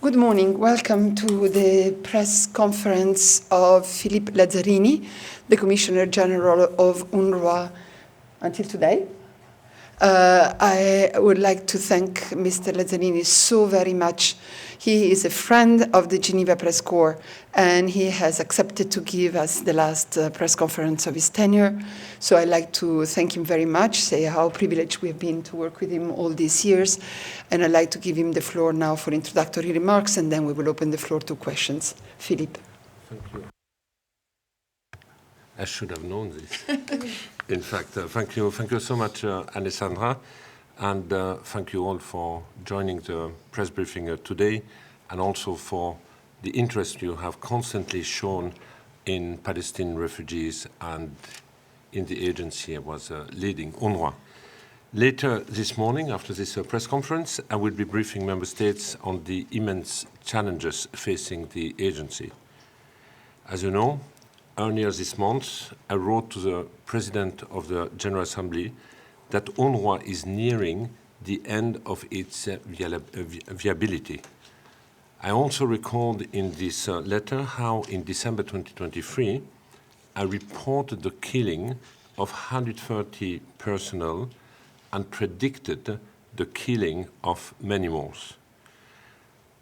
Good morning. Welcome to the press conference of Philippe Lazzarini, the Commissioner General of UNRWA until today. I would like to thank Mr. Lazzarini so very much. He is a friend of the Geneva Press Corps, and he has accepted to give us the last press conference of his tenure. So I'd like to thank him very much, say how privileged we have been to work with him all these years. And I'd like to give him the floor now for introductory remarks, and then we will open the floor to questions. Philippe. Thank you. I should have known this. In fact, thank you so much, Alessandra, and thank you all for joining the press briefing today, and also for the interest you have constantly shown in Palestinian refugees and in the agency I was leading, UNRWA. Later this morning, after this press conference, I will be briefing member states on the immense challenges facing the agency. As you know, earlier this month, I wrote to the President of the General Assembly that UNRWA is nearing the end of its viability. I also recalled in this letter how in December 2023, I reported the killing of 130 personnel and predicted the killing of many more.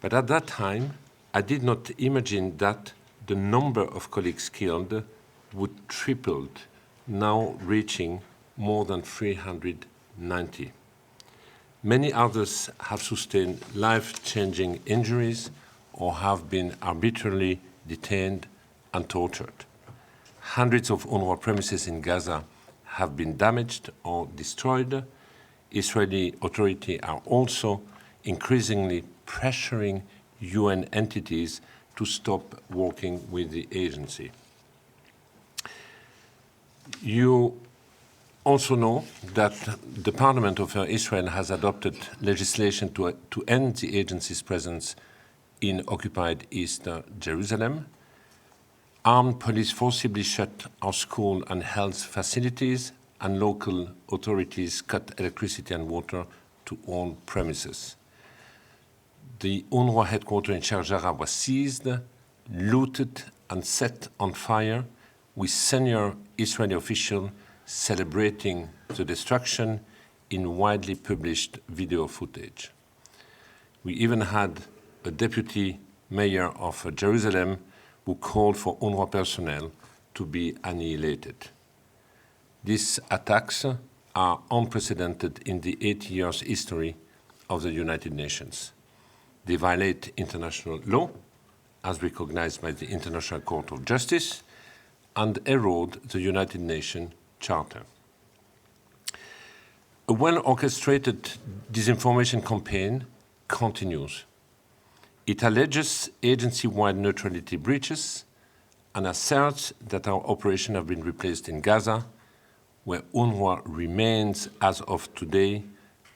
But at that time, I did not imagine that the number of colleagues killed would triple, now reaching more than 390. Many others have sustained life-changing injuries or have been arbitrarily detained and tortured. Hundreds of UNRWA premises in Gaza have been damaged or destroyed. Israeli authorities are also increasingly pressuring UN entities to stop working with the agency. You also know that the Parliament of Israel has adopted legislation to end the agency's presence in occupied East Jerusalem. Armed police forcibly shut our school and health facilities, and local authorities cut electricity and water to all premises. The UNRWA headquarters in Sharjah was seized, looted, and set on fire, with senior Israeli officials celebrating the destruction in widely published video footage. We even had a deputy mayor of Jerusalem who called for UNRWA personnel to be annihilated. These attacks are unprecedented in the 8 years history of the United Nations. They violate international law, as recognized by the International Court of Justice, and erode the United Nations Charter. A well-orchestrated disinformation campaign continues. It alleges agency-wide neutrality breaches and asserts that our operations have been replaced in Gaza, where UNRWA remains, as of today,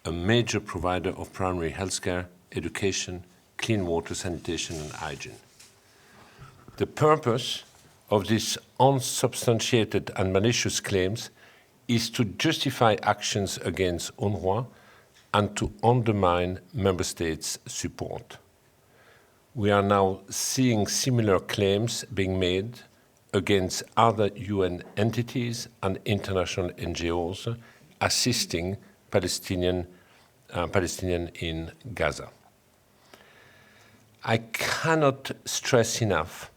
a major provider of primary health care, education, clean water, sanitation, and hygiene. The purpose of these unsubstantiated and malicious claims is to justify actions against UNRWA and to undermine member states' support. We are now seeing similar claims being made against other UN entities and international NGOs assisting Palestinians in Gaza. I cannot stress enough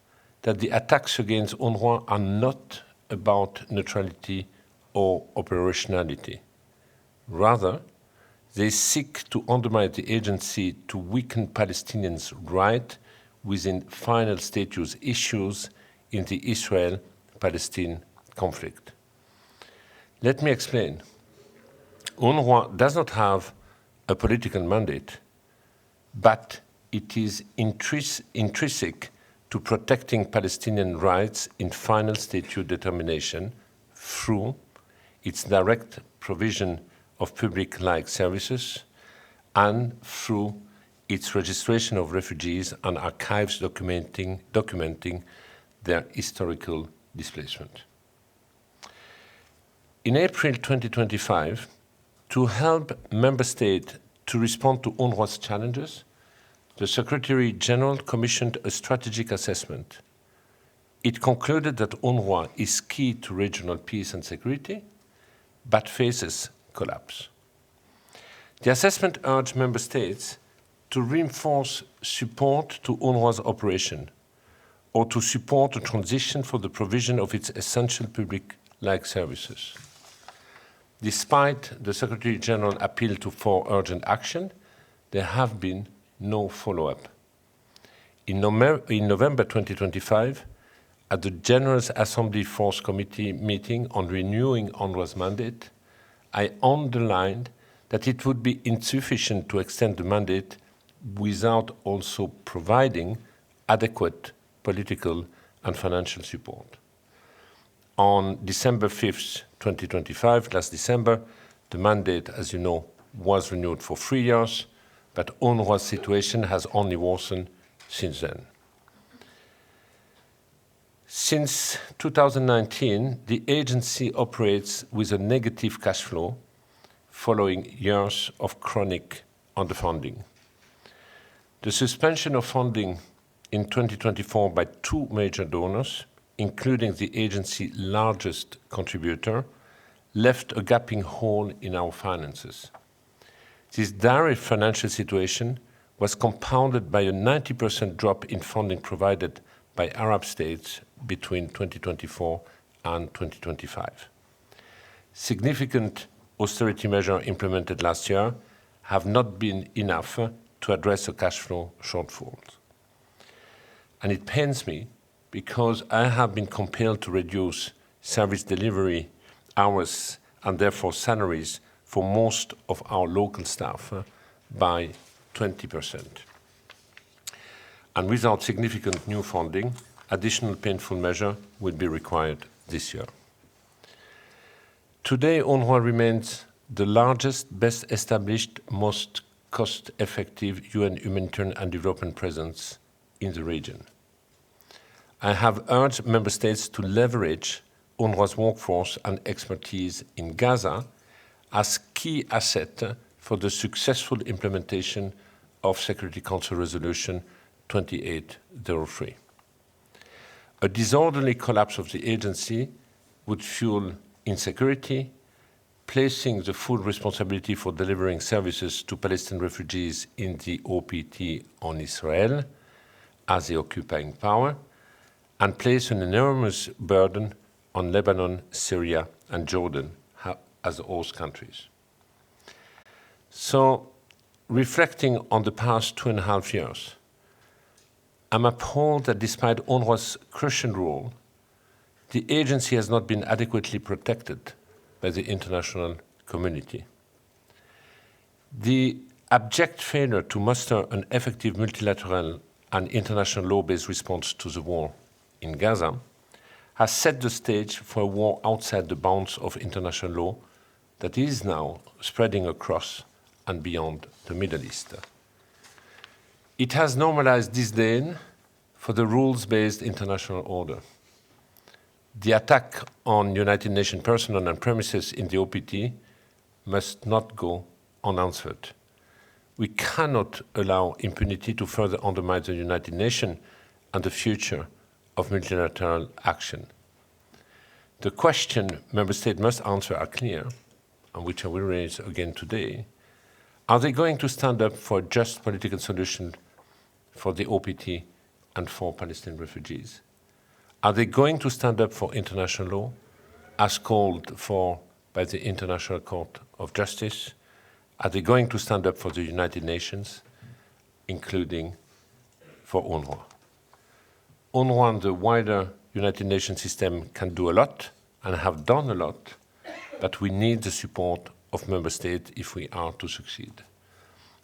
that the attacks against UNRWA are not about neutrality or operationality. Rather, they seek to undermine the agency to weaken Palestinians' right within final status issues in the Israel-Palestine conflict. Let me explain. UNRWA does not have a political mandate, but it is intrinsic to protecting Palestinian rights in final status determination through its direct provision of public-like services and through its registration of refugees and archives documenting their historical displacement. In April 2025, to help member states to respond to UNRWA's challenges, the Secretary General commissioned a strategic assessment. It concluded that UNRWA is key to regional peace and security, but faces collapse. The assessment urged member states to reinforce support to UNRWA's operation or to support a transition for the provision of its essential public-like services. Despite the Secretary General appeal for urgent action, there have been no follow-up. In November 2025, at the General Assembly Force Committee meeting on renewing UNRWA's mandate, I underlined that it would be insufficient to extend the mandate without also providing adequate political and financial support. On December 5th, 2025, last December, the mandate, as you know, was renewed for 3 years, but UNRWA's situation has only worsened since then. Since 2019, the agency operates with a negative cash flow following years of chronic underfunding. The suspension of funding in 2024 by 2 major donors, including the agency's largest contributor, left a gaping hole in our finances. This dire financial situation was compounded by a 90% drop in funding provided by Arab states between 2024 and 2025. Significant austerity measures implemented last year have not been enough to address the cash flow shortfalls. And it pains me because I have been compelled to reduce service delivery hours and therefore salaries for most of our local staff by 20%. And without significant new funding, additional painful measures will be required this year. Today, UNRWA remains the largest, best established, most cost-effective UN humanitarian and development presence in the region. I have urged member states to leverage UNRWA's workforce and expertise in Gaza as key asset for the successful implementation of Security Council Resolution 2803. A disorderly collapse of the agency would fuel insecurity, placing the full responsibility for delivering services to Palestinian refugees in the OPT on Israel as the occupying power, and place an enormous burden on Lebanon, Syria, and Jordan as host countries. So, reflecting on the past 2.5 years, I'm appalled that despite UNRWA's crucial role, the agency has not been adequately protected by the international community. The abject failure to muster an effective multilateral and international law-based response to the war in Gaza has set the stage for a war outside the bounds of international law that is now spreading across and beyond the Middle East. It has normalized disdain for the rules-based international order. The attack on United Nations personnel and premises in the OPT must not go unanswered. We cannot allow impunity to further undermine the United Nations and the future of multilateral action. The question member states must answer are clear, and which I will raise again today. Are they going to stand up for a just political solution for the OPT and for Palestinian refugees? Are they going to stand up for international law, as called for by the International Court of Justice? Are they going to stand up for the United Nations, including for UNRWA? UNRWA and the wider United Nations system can do a lot and have done a lot, but we need the support of member states if we are to succeed.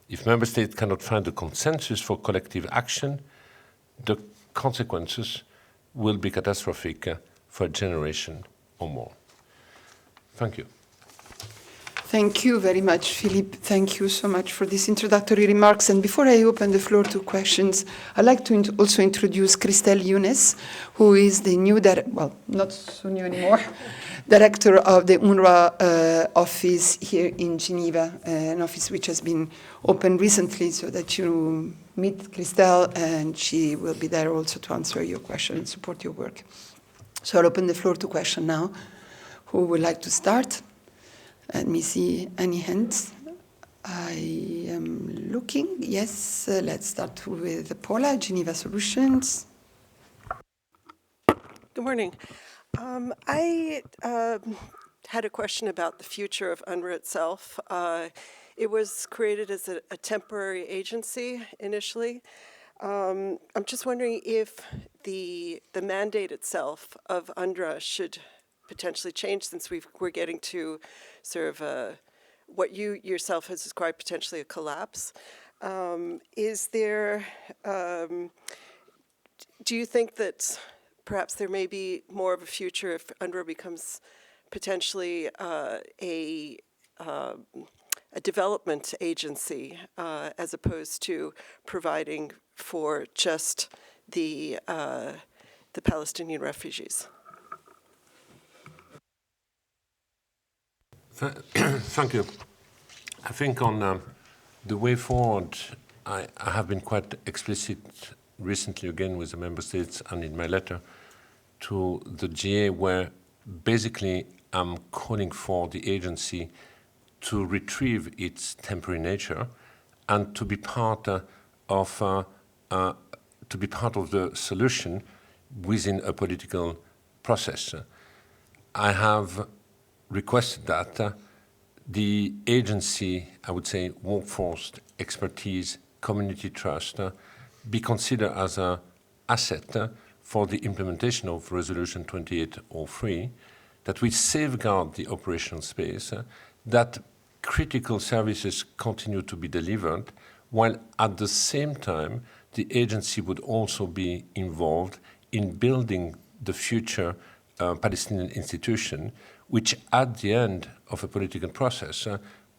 If member states cannot find a consensus for collective action, the consequences will be catastrophic for a generation or more. Thank you. Thank you very much, Philippe. Thank you so much for these introductory remarks. And before I open the floor to questions, I'd like to also introduce Christelle Younes, who is the new, not so new anymore, director of the UNRWA office here in Geneva, an office which has been opened recently, so that you meet Christelle, and she will be there also to answer your question and support your work. So I'll open the floor to question now. Who would like to start? Let me see any hands. I am looking. Yes, let's start with Paula, Geneva Solutions. Good morning. I had a question about the future of UNRWA itself. It was created as a temporary agency initially. I'm just wondering if the mandate itself of UNRWA should potentially change, since we're getting to sort of what you yourself has described potentially a collapse. Is there, do you think that perhaps there may be more of a future if UNRWA becomes potentially a development agency as opposed to providing for just the Palestinian refugees? Thank you. I think on the way forward, I have been quite explicit recently again with the member states and in my letter to the GA, where basically I'm calling for the agency to retrieve its temporary nature and to be part of the solution within a political process. I have requested that the agency, I would say, workforce, expertise, community trust, be considered as an asset for the implementation of Resolution 2803, that we safeguard the operational space, that critical services continue to be delivered, while at the same time the agency would also be involved in building the future Palestinian institution, which at the end of a political process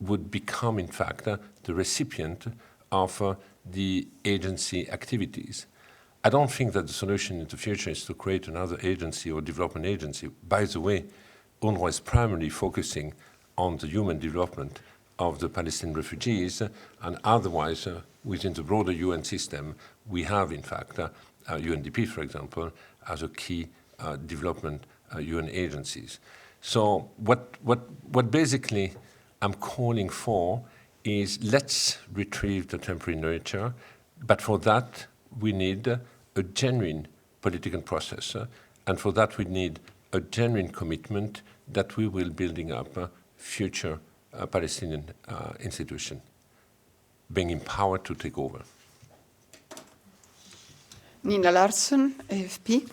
would become, in fact, the recipient of the agency activities. I don't think that the solution in the future is to create another agency or development agency. By the way, UNRWA is primarily focusing on the human development of the Palestinian refugees, and otherwise, within the broader UN system, we have, in fact, UNDP, for example, as a key development UN agencies. So what basically I'm calling for is let's retrieve the temporary nature, but for that we need a genuine political process, and for that we need a genuine commitment that we will building up a future Palestinian institution, being empowered to take over. Nina Larsson, AFP.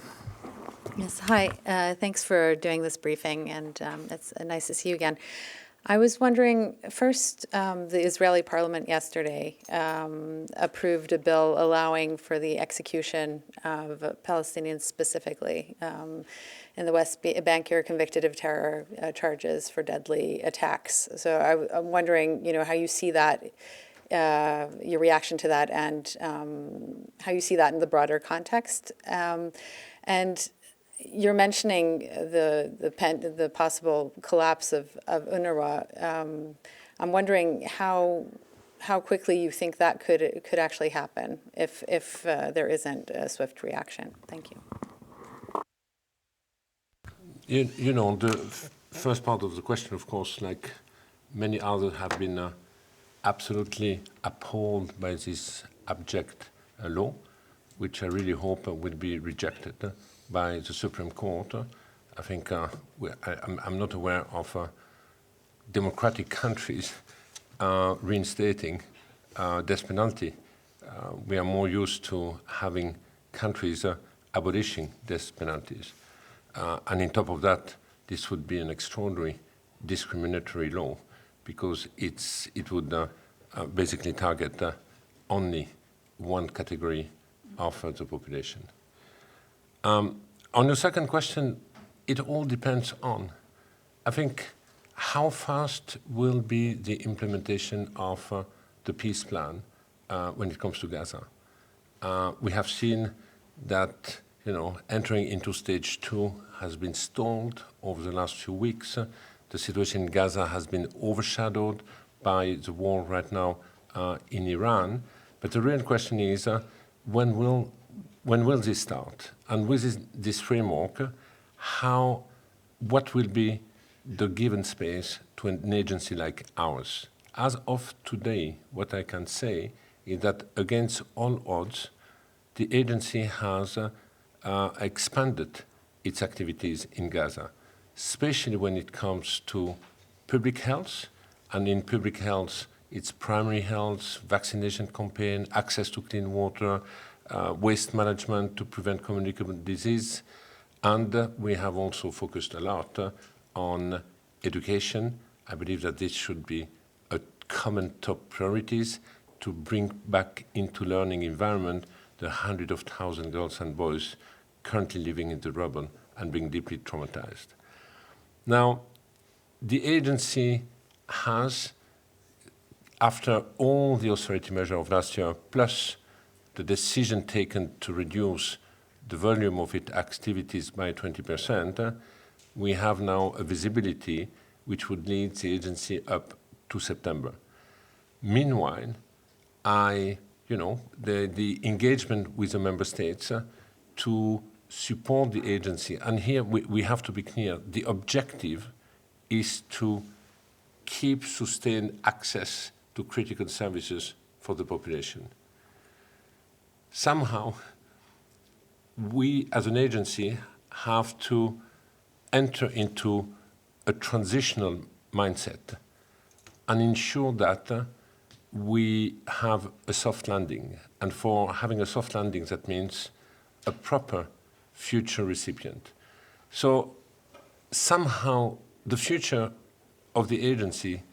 Yes, hi. Thanks for doing this briefing, and it's nice to see you again. I was wondering, first, the Israeli parliament yesterday approved a bill allowing for the execution of Palestinians specifically in the West Bank who are convicted of terror charges for deadly attacks. So I'm wondering, how you see that, your reaction to that, and how you see that in the broader context. And you're mentioning the possible collapse of UNRWA. I'm wondering how quickly you think that could actually happen if there isn't a swift reaction. Thank you. The first part of the question, of course, like many others, have been absolutely appalled by this abject law, which I really hope will be rejected by the Supreme Court. I think I'm not aware of democratic countries reinstating death penalty. We are more used to having countries abolishing death penalties. And on top of that, this would be an extraordinary discriminatory law, because it would basically target only one category of the population. On your second question, it all depends on, I think, how fast will be the implementation of the peace plan when it comes to Gaza? We have seen that, entering into stage 2 has been stalled over the last few weeks. The situation in Gaza has been overshadowed by the war right now in Iran. But the real question is, when will this start? And with this framework, what will be the given space to an agency like ours? As of today, what I can say is that against all odds, the agency has expanded its activities in Gaza, especially when it comes to public health, and in public health, it's primary health, vaccination campaign, access to clean water, waste management to prevent communicable disease, and we have also focused a lot on education. I believe that this should be a common top priorities to bring back into learning environment the hundreds of thousands girls and boys currently living in the rubble and being deeply traumatized. Now, the agency has, after all the austerity measures of last year, plus the decision taken to reduce the volume of its activities by 20%, we have now a visibility which would lead the agency up to September. Meanwhile, the engagement with the member states to support the agency, and here we have to be clear, the objective is to keep sustained access to critical services for the population. Somehow, we as an agency have to enter into a transitional mindset and ensure that we have a soft landing. And for having a soft landing, that means a proper future recipient. So somehow the future of the agency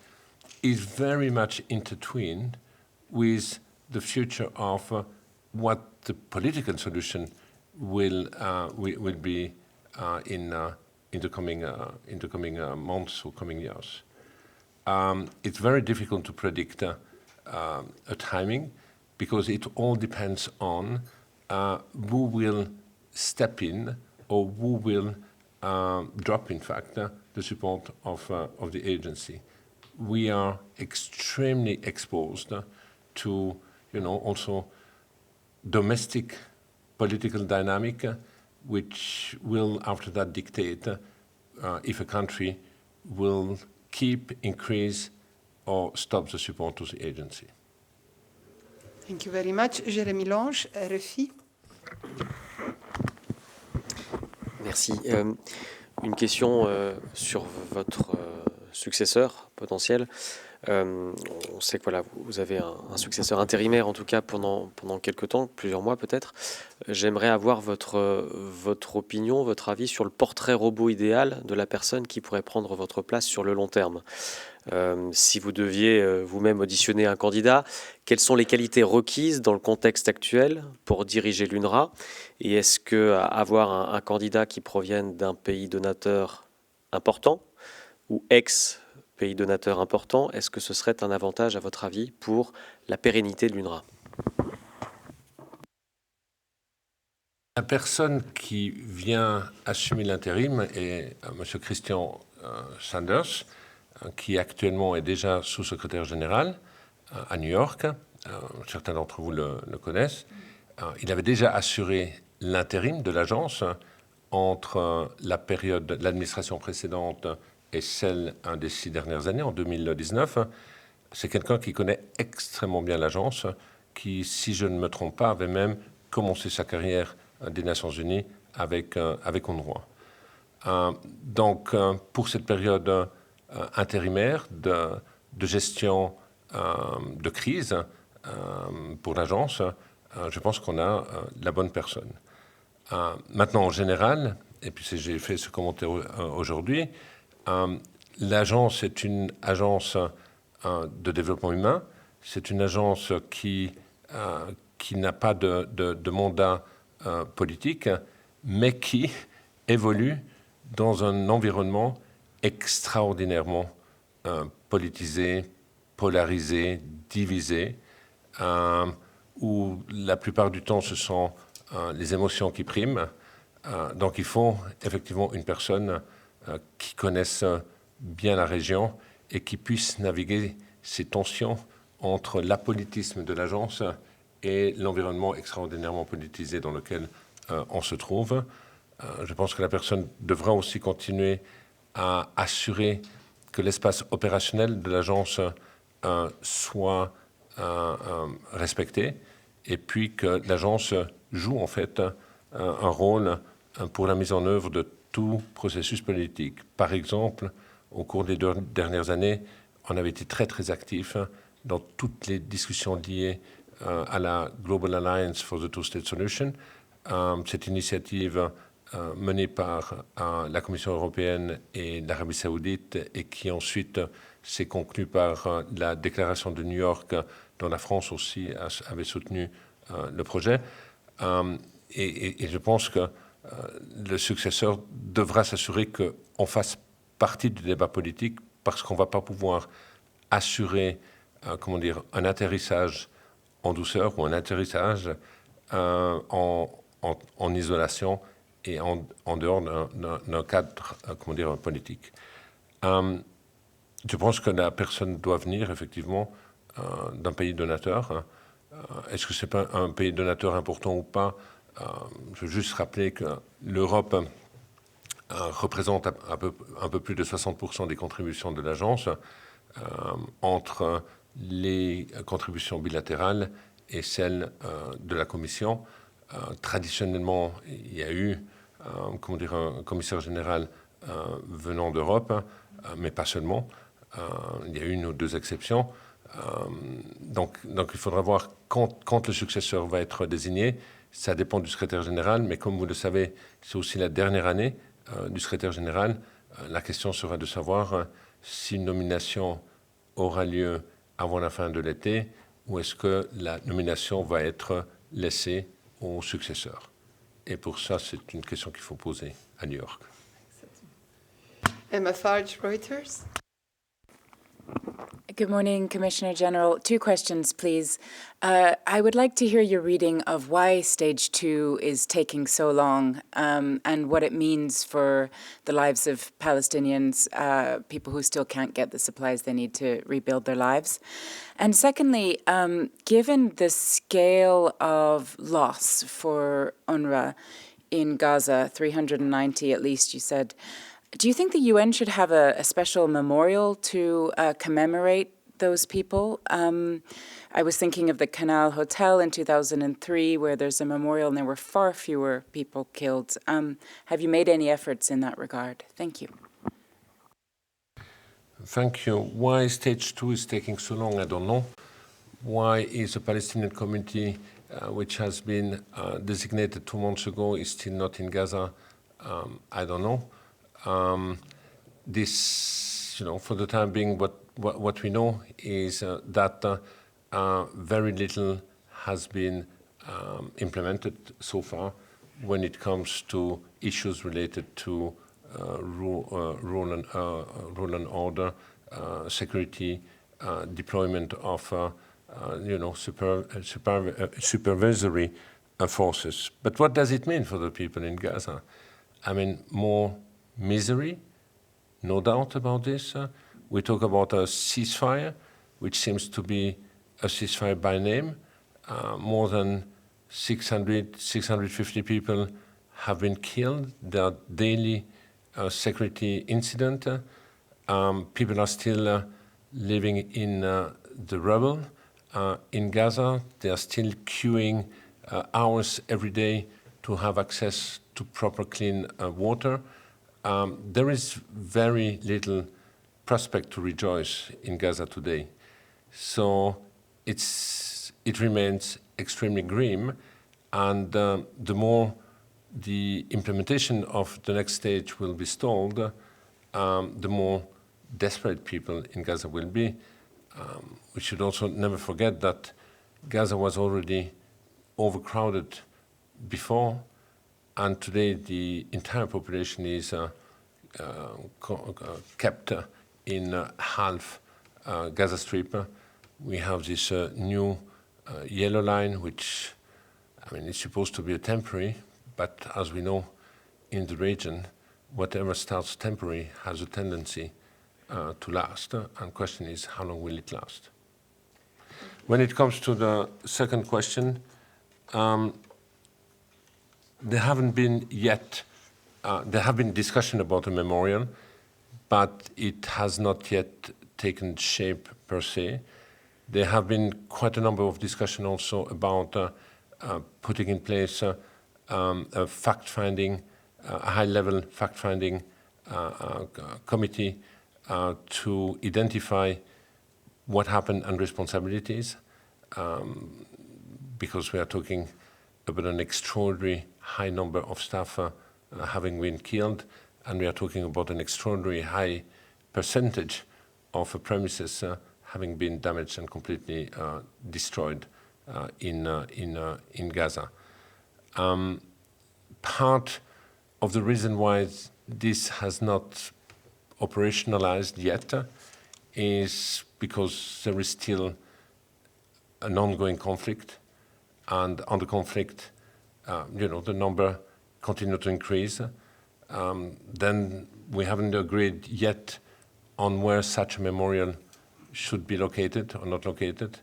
is very much intertwined with the future of what the political solution will be in the coming months or coming years. It's very difficult to predict a timing because it all depends on who will step in or who will drop, in fact, the support of the agency. We are extremely exposed to, also domestic political dynamic, which will, after that, dictate if a country will keep, increase, or stop the support to the agency. Thank you very much. Jérémy Lange, RFI. Merci. Une question sur votre successeur potentiel. On sait que voilà, vous avez un successeur intérimaire, en tout cas pendant quelques temps, plusieurs mois peut-être. J'aimerais avoir votre opinion, votre avis sur le portrait robot idéal de la personne qui pourrait prendre votre place sur le long terme. Si vous deviez vous-même auditionner un candidat, quelles sont les qualités requises dans le contexte actuel pour diriger l'UNRWA? Et est-ce qu'avoir un candidat qui provienne d'un pays donateur important ou ex-pays donateur important, est-ce que ce serait un avantage, à votre avis, pour la pérennité de l'UNRWA? La personne qui vient assumer l'intérim est M. Christian Sanders, qui actuellement est déjà sous-secrétaire général à New York. Certains d'entre vous le connaissent. Il avait déjà assuré l'intérim de l'agence entre la période de l'administration précédente et celle des 6 dernières années, en 2019. C'est quelqu'un qui connaît extrêmement bien l'agence, qui, si je ne me trompe pas, avait même commencé sa carrière des Nations Unies avec UNRWA. Donc, pour cette période intérimaire de gestion de crise pour l'agence, je pense qu'on a la bonne personne. Maintenant, en général, et puis j'ai fait ce commentaire aujourd'hui, l'agence est une agence de développement humain, c'est une agence qui n'a pas de mandat politique, mais qui évolue dans un environnement extraordinairement politisé, polarisé, divisé, où la plupart du temps ce sont les émotions qui priment. Donc il faut effectivement une personne qui connaisse bien la région et qui puisse naviguer ces tensions entre l'apolitisme de l'agence et l'environnement extraordinairement politisé dans lequel on se trouve. Je pense que la personne devra aussi continuer à assurer que l'espace opérationnel de l'agence soit respecté et puis que l'agence joue en fait un rôle pour la mise en œuvre de tout processus politique. Par exemple, au cours des dernières années, on avait été très très actifs dans toutes les discussions liées à la Global Alliance for the Two-State Solution. Cette initiative menée par la Commission européenne et l'Arabie saoudite et qui ensuite s'est conclue par la déclaration de New York dont la France aussi avait soutenu le projet. Et je pense que le successeur devra s'assurer qu'on fasse partie du débat politique parce qu'on ne va pas pouvoir assurer un atterrissage en douceur ou un atterrissage en isolation et en dehors d'un cadre politique. Je pense que la personne doit venir effectivement d'un pays donateur. Est-ce que ce n'est pas un pays donateur important ou pas? Je veux juste rappeler que l'Europe représente un peu plus de 60% des contributions de l'agence entre les contributions bilatérales et celles de la Commission. Traditionnellement, il y a eu un commissaire général venant d'Europe, mais pas seulement. Il y a eu une ou deux exceptions. Donc il faudra voir quand le successeur va être désigné. Ça dépend du secrétaire général, mais comme vous le savez, c'est aussi la dernière année du secrétaire général. La question sera de savoir si une nomination aura lieu avant la fin de l'été ou est-ce que la nomination va être laissée au successeur. Et pour ça, c'est une question qu'il faut poser à New York. Emma Farge, Reuters. Good morning, Commissioner General. 2 questions, please. I would like to hear your reading of why Stage 2 is taking so long and what it means for the lives of Palestinians, people who still can't get the supplies they need to rebuild their lives. And secondly, given the scale of loss for UNRWA in Gaza, 390 at least, you said, do you think the UN should have a special memorial to commemorate those people? I was thinking of the Canal Hotel in 2003, where there's a memorial and there were far fewer people killed. Have you made any efforts in that regard? Thank you. Thank you. Why Stage 2 is taking so long, I don't know. Why is the Palestinian community, which has been designated 2 months ago, is still not in Gaza? I don't know. This, for the time being, what we know is that very little has been implemented so far when it comes to issues related to rule and order, security, deployment of supervisory forces. But what does it mean for the people in Gaza? I mean, more misery, no doubt about this. We talk about a ceasefire, which seems to be a ceasefire by name. More than 650 people have been killed. There are daily security incidents. People are still living in the rubble. In Gaza, they are still queuing hours every day to have access to proper clean water. There is very little prospect to rejoice in Gaza today. So it remains extremely grim, and the more the implementation of the next stage will be stalled, the more desperate people in Gaza will be. We should also never forget that Gaza was already overcrowded before, and today the entire population is kept in half Gaza Strip. We have this new yellow line, which, I mean, it's supposed to be a temporary, but as we know in the region, whatever starts temporary has a tendency to last. And the question is, how long will it last? When it comes to the second question, there haven't been yet, there have been discussion about a memorial, but it has not yet taken shape per se. There have been quite a number of discussions also about putting in place a fact-finding, a high-level fact-finding committee to identify what happened and responsibilities, because we are talking about an extraordinary high number of staff having been killed, and we are talking about an extraordinary high percentage of premises having been damaged and completely destroyed in Gaza. Part of the reason why this has not operationalized yet is because there is still an ongoing conflict, and on the conflict, the number continues to increase. Then we haven't agreed yet on where such a memorial should be located or not located.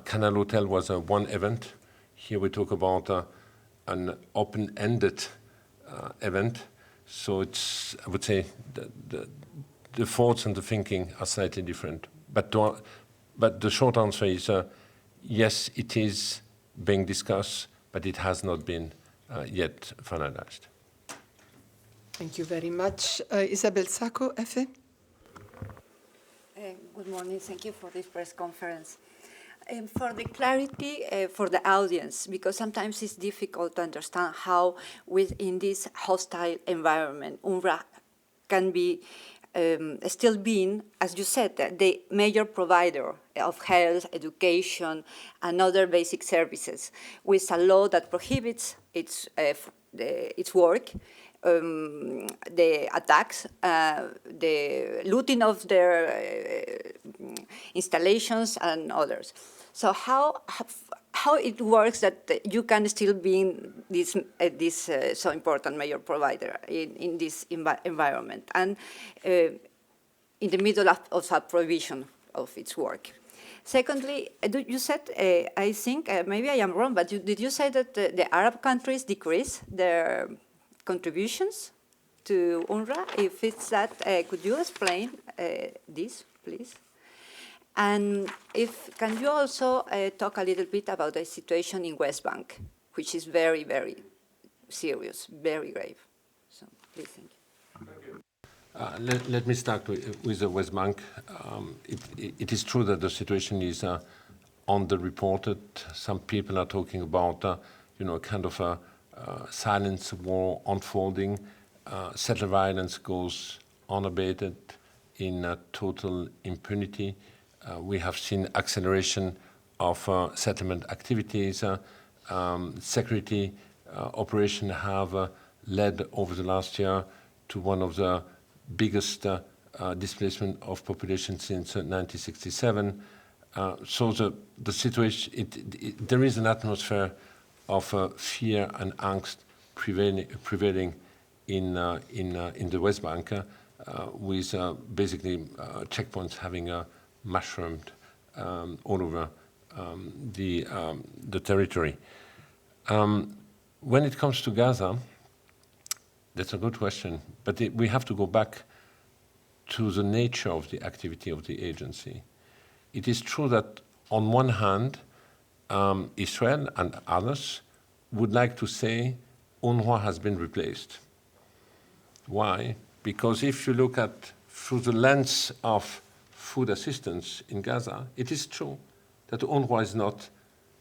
Canal Hotel was one event. Here we talk about an open-ended event. So it's, I would say, the thoughts and the thinking are slightly different. But the short answer is yes, it is being discussed, but it has not been yet finalized. Thank you very much. Isabel Sacco, FE. Good morning. Thank you for this press conference. For the clarity for the audience, because sometimes it's difficult to understand how within this hostile environment, UNRWA can be still being, as you said, the major provider of health, education, and other basic services, with a law that prohibits its work, the attacks, the looting of their installations and others. So how it works that you can still be this so important major provider in this environment and in the middle of a provision of its work? Secondly, you said, I think, maybe I am wrong, but did you say that the Arab countries decrease their contributions to UNRWA? If it's that, could you explain this, please? And can you also talk a little bit about the situation in West Bank, which is very, very serious, very grave. So please, thank you. Let me start with the West Bank. It is true that the situation is underreported. Some people are talking about, a kind of a silence war unfolding. Settler violence goes unabated in total impunity. We have seen acceleration of settlement activities. Security operations have led over the last year to one of the biggest displacement of population since 1967. So the situation, there is an atmosphere of fear and angst prevailing in the West Bank, with basically checkpoints having mushroomed all over the territory. When it comes to Gaza, that's a good question, but we have to go back to the nature of the activity of the agency. It is true that on one hand, Israel and others would like to say UNRWA has been replaced. Why? Because if you look at through the lens of food assistance in Gaza, it is true that UNRWA is not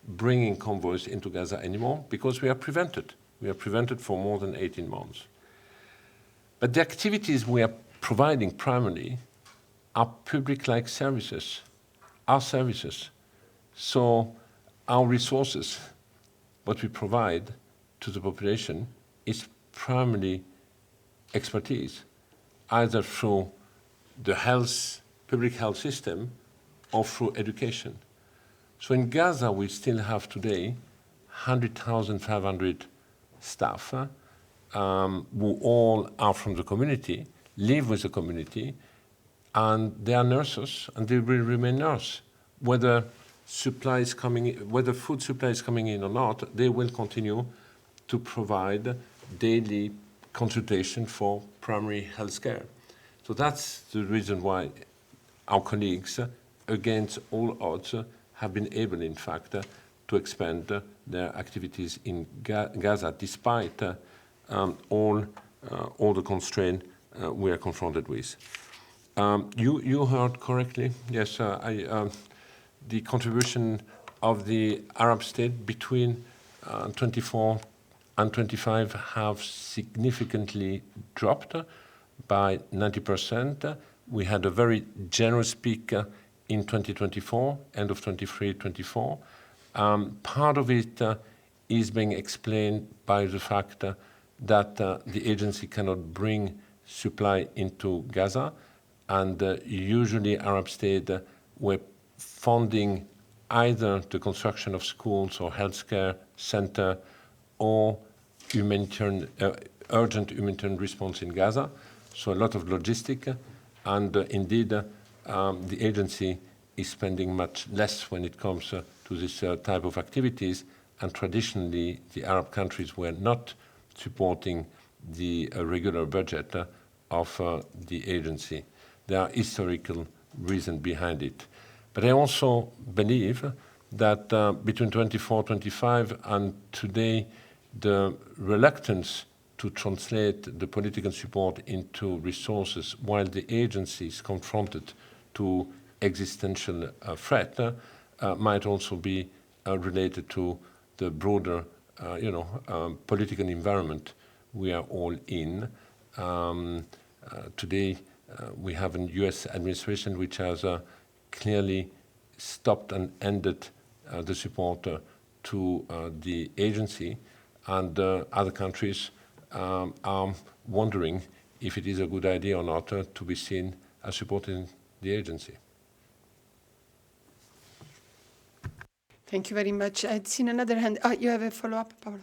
bringing convoys into Gaza anymore because we are prevented. We are prevented for more than 18 months. But the activities we are providing primarily are public-like services, our services. So our resources, what we provide to the population, is primarily expertise, either through the public health system or through education. So in Gaza, we still have today 100,500 staff who all are from the community, live with the community, and they are nurses, and they will remain nurses. Whether food supply is coming in or not, they will continue to provide daily consultation for primary health care. So that's the reason why our colleagues, against all odds, have been able, in fact, to expand their activities in Gaza, despite all the constraints we are confronted with. You heard correctly. Yes, the contribution of the Arab state between 24 and 25 have significantly dropped by 90%. We had a very generous peak in 2024, end of 23-24. Part of it is being explained by the fact that the agency cannot bring supply into Gaza, and usually Arab states were funding either the construction of schools or healthcare center or urgent humanitarian response in Gaza. So a lot of logistic, and indeed the agency is spending much less when it comes to this type of activities, and traditionally the Arab countries were not supporting the regular budget of the agency. There are historical reasons behind it. But I also believe that between 24-25 and today, the reluctance to translate the political support into resources while the agency is confronted to existential threat might also be related to the broader political environment we are all in. Today, we have a US administration which has clearly stopped and ended the support to the agency, and other countries are wondering if it is a good idea or not to be seen as supporting the agency. Thank you very much. I'd seen another hand. You have a follow-up, Paula?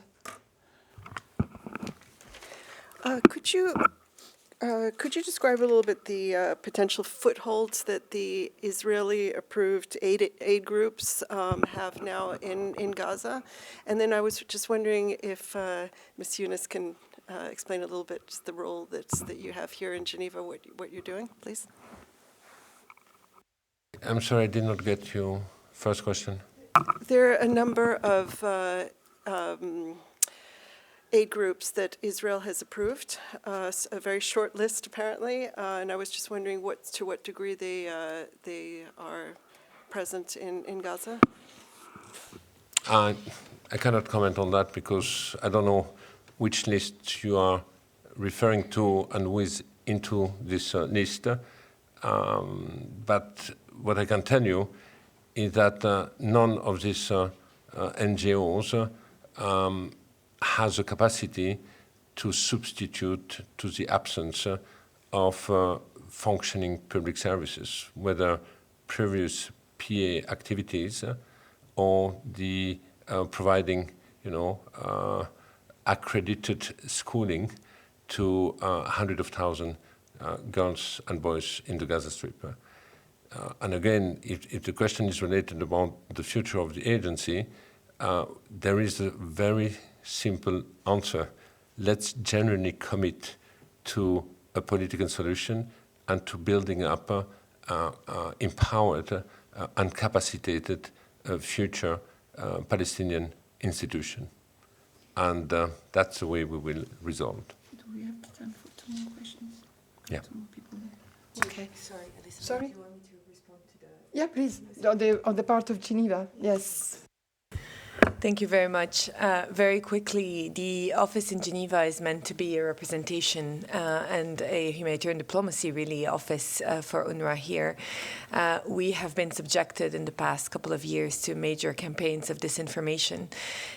Could you describe a little bit the potential footholds that the Israeli-approved aid groups have now in Gaza? And then I was just wondering if Ms. Yunus can explain a little bit just the role that you have here in Geneva, what you're doing, please. I'm sorry, I did not get your first question. There are a number of aid groups that Israel has approved, a very short list apparently, and I was just wondering to what degree they are present in Gaza. I cannot comment on that because I don't know which list you are referring to and who is into this list. But what I can tell you is that none of these NGOs has a capacity to substitute to the absence of functioning public services, whether previous PA activities or the providing, accredited schooling to hundreds of thousands girls and boys in the Gaza Strip. And again, if the question is related about the future of the agency, there is a very simple answer. Let's genuinely commit to a political solution and to building up empowered and capacitated future Palestinian institution. And that's the way we will resolve. Do we have time for two more questions? Yeah. Two more people there. Okay. Sorry, Alison, Sorry? do you want me to respond to the... Yeah, please. On the part of Geneva, yes. Thank you very much. Very quickly, the office in Geneva is meant to be a representation and a humanitarian diplomacy, really, office for UNRWA here. We have been subjected in the past couple of years to major campaigns of disinformation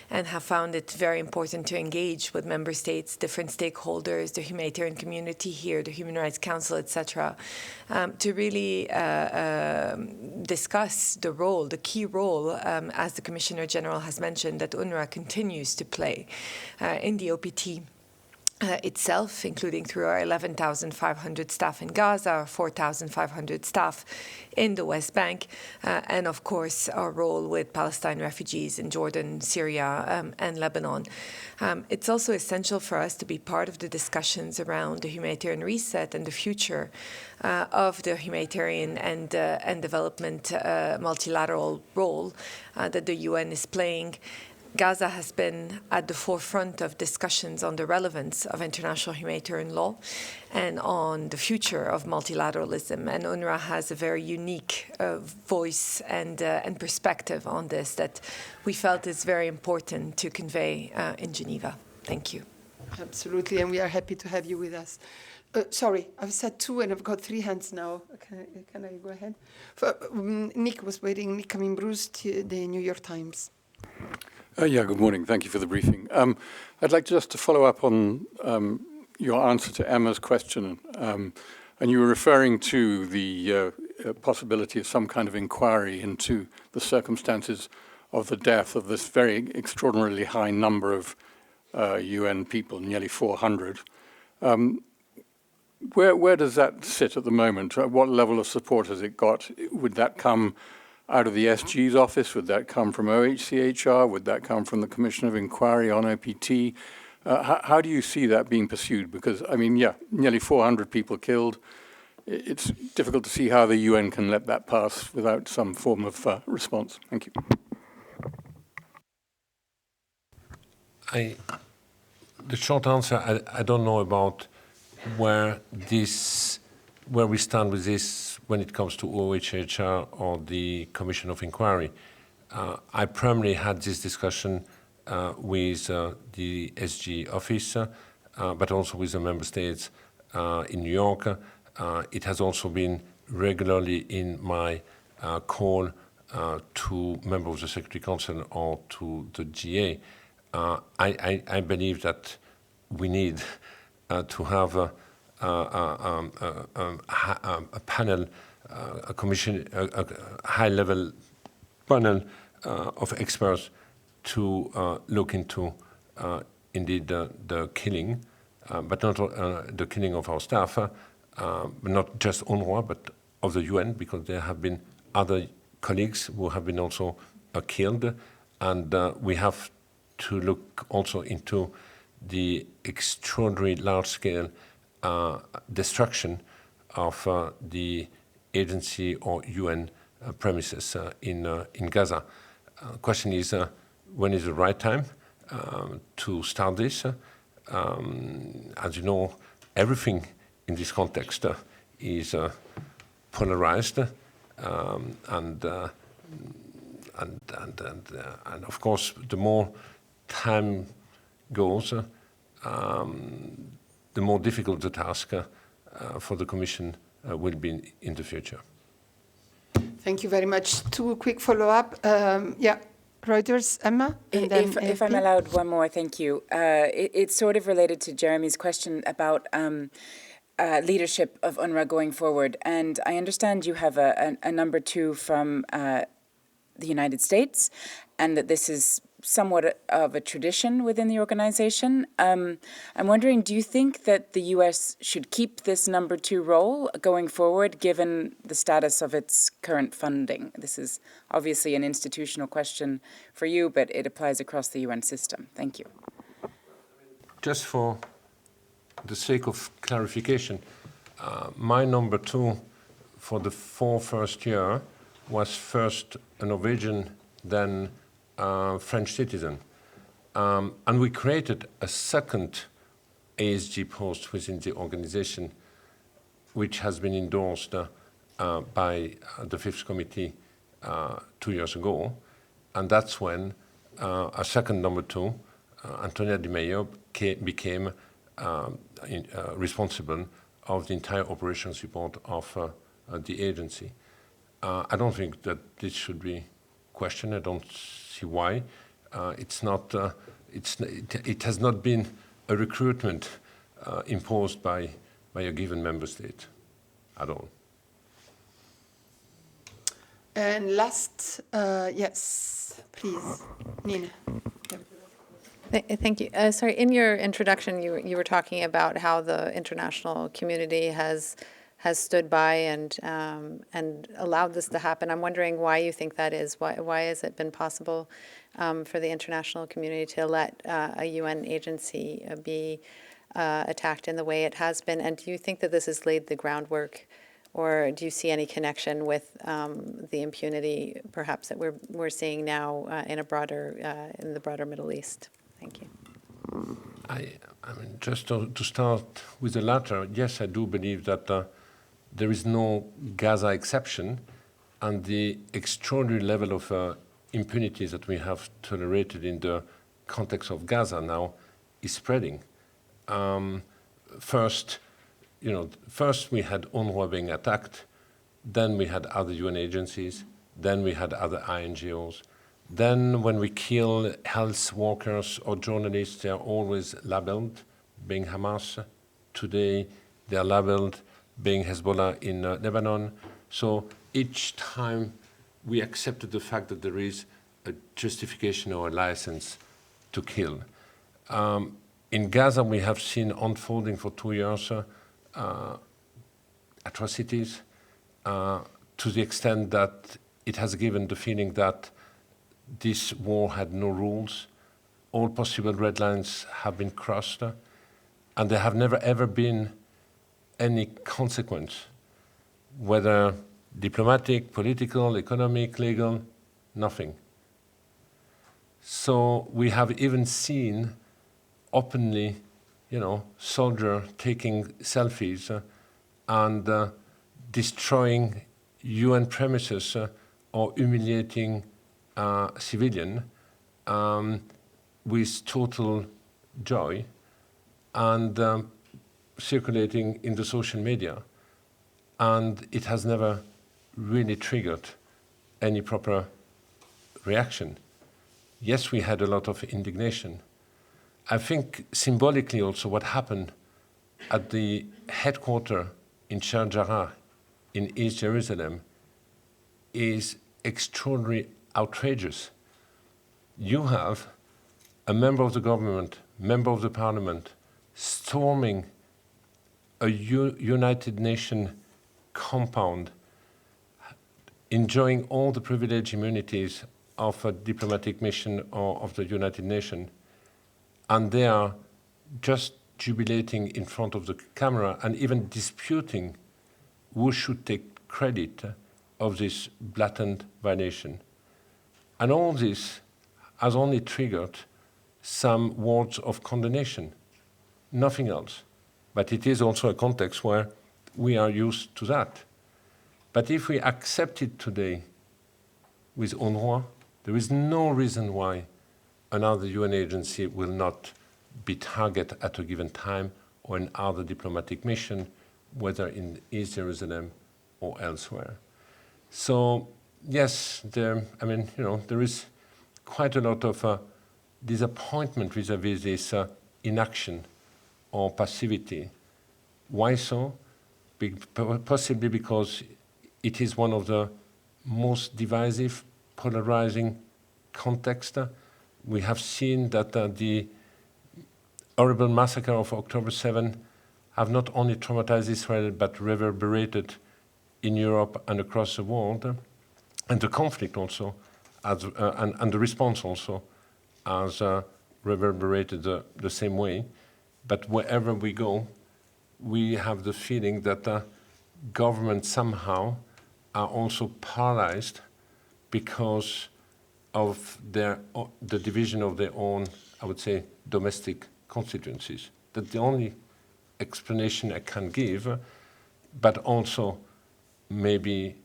and have found it very important to engage with member states, different stakeholders, the humanitarian community here, the Human Rights Council, etc., to really discuss the role, the key role, as the Commissioner General has mentioned, that UNRWA continues to play in the OPT itself, including through our 11,500 staff in Gaza, our 4,500 staff in the West Bank, and of course our role with Palestine refugees in Jordan, Syria, and Lebanon. It's also essential for us to be part of the discussions around the humanitarian reset and the future of the humanitarian and development multilateral role that the UN is playing. Gaza has been at the forefront of discussions on the relevance of international humanitarian law and on the future of multilateralism. And UNRWA has a very unique voice and perspective on this that we felt is very important to convey in Geneva. Thank you. Absolutely, and we are happy to have you with us. Sorry, I've said two and I've got three hands now. Can I go ahead? Nick was waiting. Nick Camin-Bruce, the New York Times. Yeah, good morning. Thank you for the briefing. I'd like just to follow up on your answer to Emma's question. And you were referring to the possibility of some kind of inquiry into the circumstances of the death of this very extraordinarily high number of UN people, nearly 400. Where does that sit at the moment? What level of support has it got? Would that come out of the SG's office? Would that come from OHCHR? Would that come from the Commission of Inquiry on OPT? How do you see that being pursued? Because, I mean, yeah, nearly 400 people killed. It's difficult to see how the UN can let that pass without some form of response. Thank you. The short answer, I don't know about where we stand with this when it comes to OHCHR or the Commission of Inquiry. I primarily had this discussion with the SG office, but also with the member states in New York. It has also been regularly in my call to members of the Security Council or to the GA. I believe that we need to have a panel, a commission, a high-level panel of experts to look into indeed the killing, but not the killing of our staff, not just UNRWA, but of the UN, because there have been other colleagues who have been also killed, and we have to look also into the extraordinary large-scale destruction of the agency or UN premises in Gaza. Question is, when is the right time to start this? As you know, everything in this context is polarized, and of course, the more time goes, the more difficult the task for the Commission will be in the future. Thank you very much. Two quick follow-up. Yeah, Reuters, Emma? And then if I'm allowed one more, thank you. It's sort of related to Jeremy's question about leadership of UNRWA going forward. And I understand you have a number two from the United States, and that this is somewhat of a tradition within the organization. I'm wondering, do you think that the U.S. should keep this number two role going forward, given the status of its current funding? This is obviously an institutional question for you, but it applies across the UN system. Thank you. Just for the sake of clarification, my number two for the first year was first a Norwegian, then French citizen. And we created a second ASG post within the organization, which has been endorsed by the Fifth Committee 2 years ago. And that's when a second number two, Antonia Di Maio, became responsible of the entire operation support of the agency. I don't think that this should be questioned. I don't see why. It has not been a recruitment imposed by a given member state at all. And last, yes, please, Nina. Thank you. Sorry, in your introduction, you were talking about how the international community has stood by and allowed this to happen. I'm wondering why you think that is. Why has it been possible for the international community to let a UN agency be attacked in the way it has been? And do you think that this has laid the groundwork, or do you see any connection with the impunity, perhaps, that we're seeing now in the broader Middle East? Thank you. I mean, just to start with the latter, yes, I do believe that there is no Gaza exception, and the extraordinary level of impunity that we have tolerated in the context of Gaza now is spreading. First we had UNRWA being attacked, then we had other UN agencies, then we had other INGOs. Then when we kill health workers or journalists, they are always labeled being Hamas. Today, they are labeled being Hezbollah in Lebanon. So each time we accepted the fact that there is a justification or a license to kill. In Gaza, we have seen unfolding for 2 years atrocities to the extent that it has given the feeling that this war had no rules. All possible red lines have been crossed, and there have never ever been any consequence, whether diplomatic, political, economic, legal, nothing. So we have even seen openly, soldiers taking selfies and destroying UN premises or humiliating civilian with total joy and circulating in the social media. And it has never really triggered any proper reaction. Yes, we had a lot of indignation. I think symbolically also what happened at the headquarters in Sharjah in East Jerusalem is extraordinarily outrageous. You have a member of the government, member of the parliament, storming a United Nations compound, enjoying all the privilege immunities of a diplomatic mission or of the United Nations, and they are just jubilating in front of the camera and even disputing who should take credit of this blatant violation. And all this has only triggered some words of condemnation, nothing else. But it is also a context where we are used to that. But if we accept it today with UNRWA, there is no reason why another UN agency will not be targeted at a given time or in other diplomatic mission, whether in East Jerusalem or elsewhere. So yes, there is quite a lot of disappointment vis-à-vis this inaction or passivity. Why so? Possibly because it is one of the most divisive, polarizing contexts. We have seen that the horrible massacre of October 7 have not only traumatized Israel, but reverberated in Europe and across the world. And the conflict also, and the response also, has reverberated the same way. But wherever we go, we have the feeling that governments somehow are also paralyzed because of the division of their own, I would say, domestic constituencies. That's the only explanation I can give, but also maybe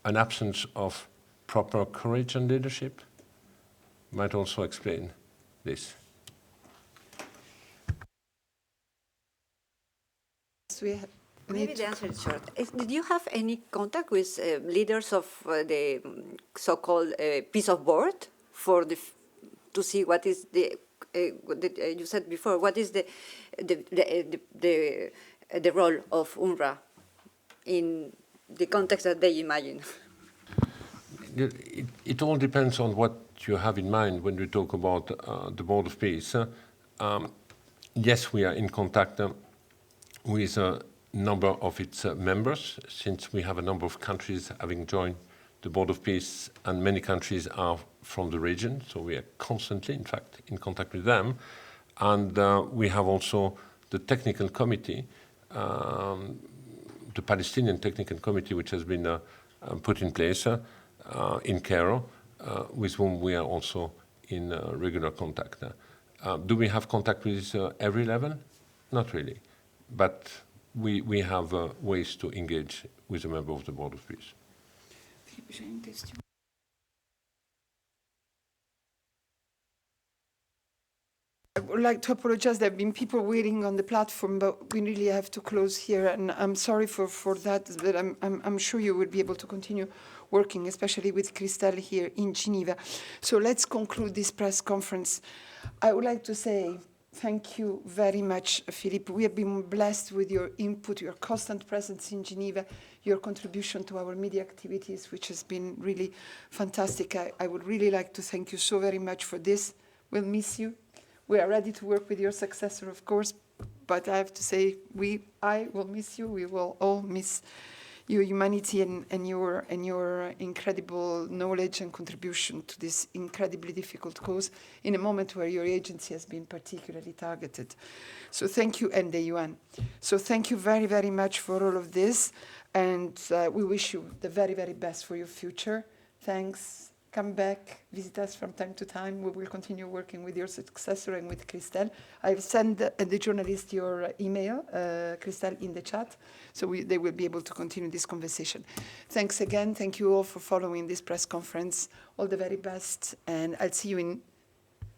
an absence of proper courage and leadership. might also explain this. Maybe the answer is short. Did you have any contact with leaders of the so-called peace of board for to see what is you said before, what is the role of UNRWA in the context that they imagine? It all depends on what you have in mind when we talk about the Board of Peace. Yes, we are in contact with a number of its members, since we have a number of countries having joined the Board of Peace, and many countries are from the region, so we are constantly, in fact, in contact with them. And we have also the technical committee, the Palestinian Technical Committee, which has been put in place in Cairo, with whom we are also in regular contact. Do we have contact with every level? Not really. But we have ways to engage with a member of the Board of Peace. I would like to apologize. There have been people waiting on the platform, but we really have to close here. And I'm sorry for that, but I'm sure you will be able to continue working, especially with Christelle here in Geneva. So let's conclude this press conference. I would like to say thank you very much, Philippe. We have been blessed with your input, your constant presence in Geneva, your contribution to our media activities, which has been really fantastic. I would really like to thank you so very much for this. We'll miss you. We are ready to work with your successor, of course, but I have to say, I will miss you. We will all miss your humanity and your incredible knowledge and contribution to this incredibly difficult cause in a moment where your agency has been particularly targeted. So thank you, and the UN. So thank you very, very much for all of this, and we wish you the very, very best for your future. Thanks. Come back, visit us from time to time. We will continue working with your successor and with Christelle. I've sent the journalist your email, Christelle, in the chat, so they will be able to continue this conversation. Thanks again. Thank you all for following this press conference. All the very best, and I'll see you in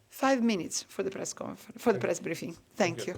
5 minutes for the press briefing. Thank you.